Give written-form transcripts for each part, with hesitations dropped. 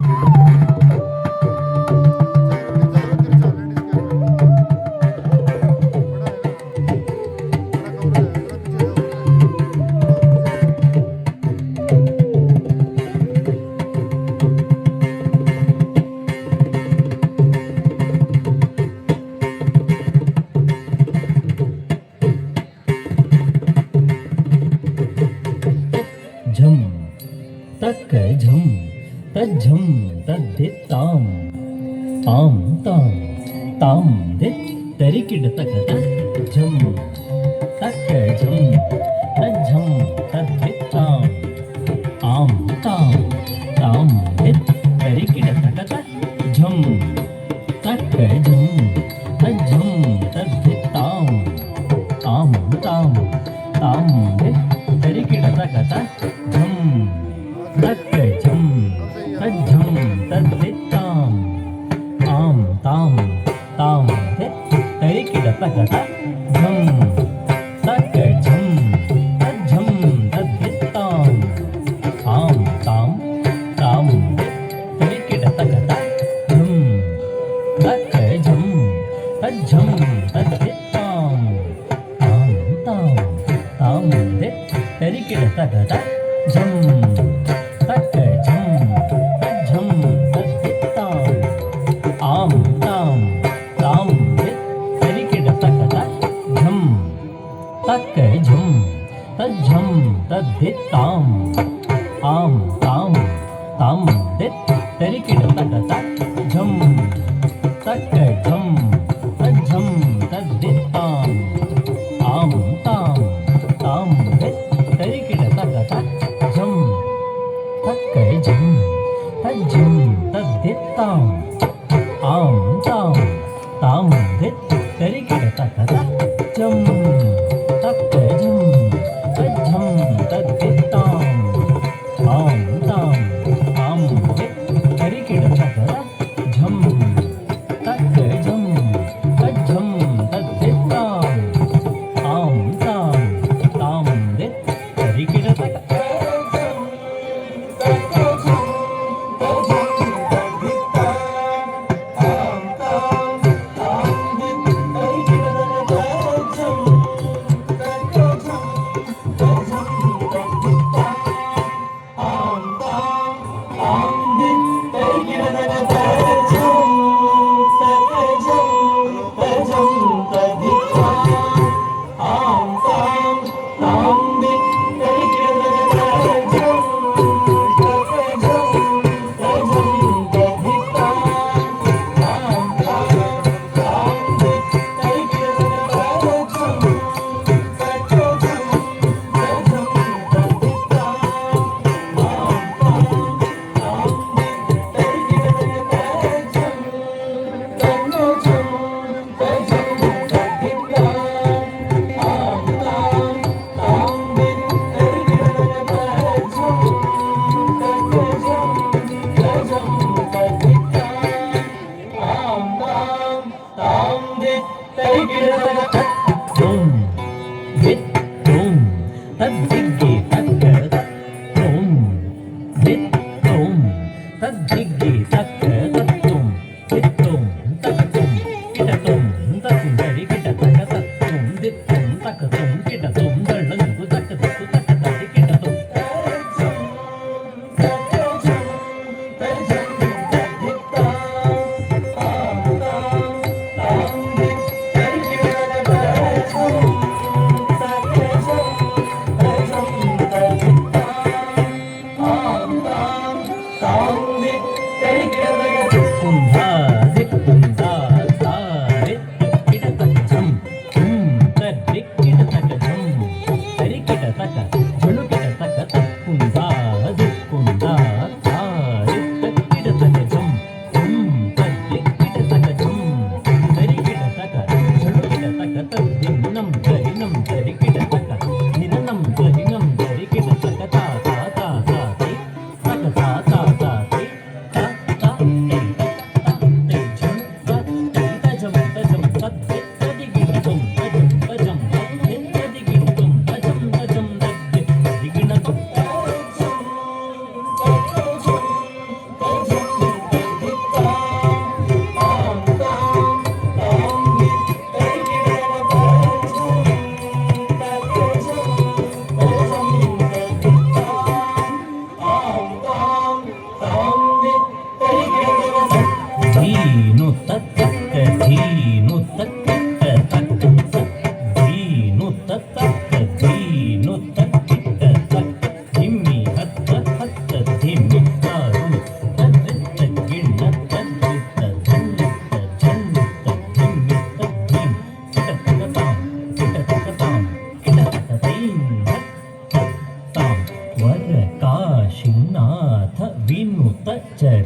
झम तक झम तज्झम तद्धित्ताम ताम ताम ताम धित तरिकिड तक झम तक झम तज्झम तद्धित्ताम आम ताम ताम धित तरिकिड तक झम तक झम तज्झम तद्धित्ताम आम ताम ताम धित तरिकिड तक झम तक झम तज्झम तद्धित्ताम आम ताम ताम धित तरिकिड तक झम तक झम तज्झम तद्धित्ताम आम ताम ताम धित तरिकिड तक झम तक झम तज्झम तद्धित्ताम आम ताम ताम धित तरिकिड तक झम तक झम तज्झम तद्धित्ताम आम ताम ताम धित तरिकिड तक झम तक झम तज्झम तद्धित्ताम आम ताम ताम धित तरिकिड तक झम तक झम तज्झम तद्धित्ताम आम ताम ताम धित तरिकिड तक झम तक झम तज्झम तद्धित्ताम आम ताम ताम धित तरिकिड तक झम तक झम तज्झम तद्धित्ताम आम ताम ताम धित तरिकिड तक झम तक झम तज्झम तद्धित्ताम आम ताम ताम धित तरिकिड तक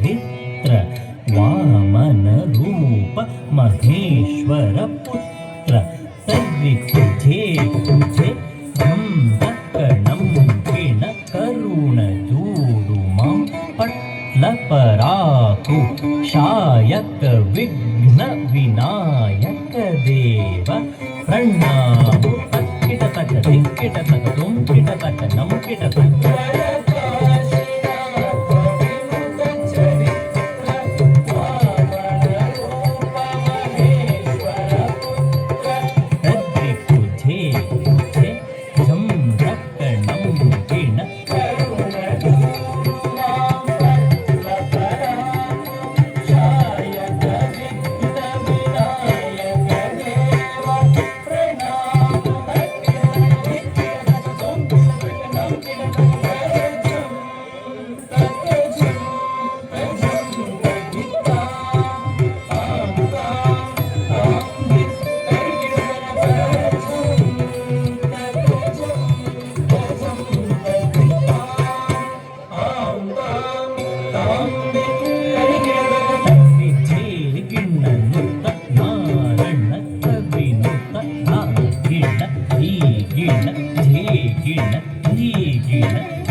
पवित्र वामन रूप महेश्वर पुत्र तद्विकुजे कुजे झं दक्कणं किण करुण जूडु मां पट्लपराकु शायक विघ्न विनायक देव प्रणामु तक्किट तक दिक्किट तक तुम किट तक नम किट तक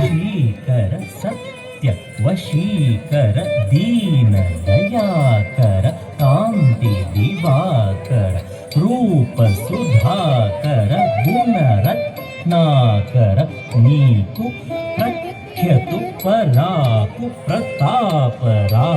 श्रीकर सत्य वशीकर दीन दयाकर कांति दिवाकर रूप सुधाकर गुण रत्नाकर नीकु प्रख्यतु पराकु प्रताप रा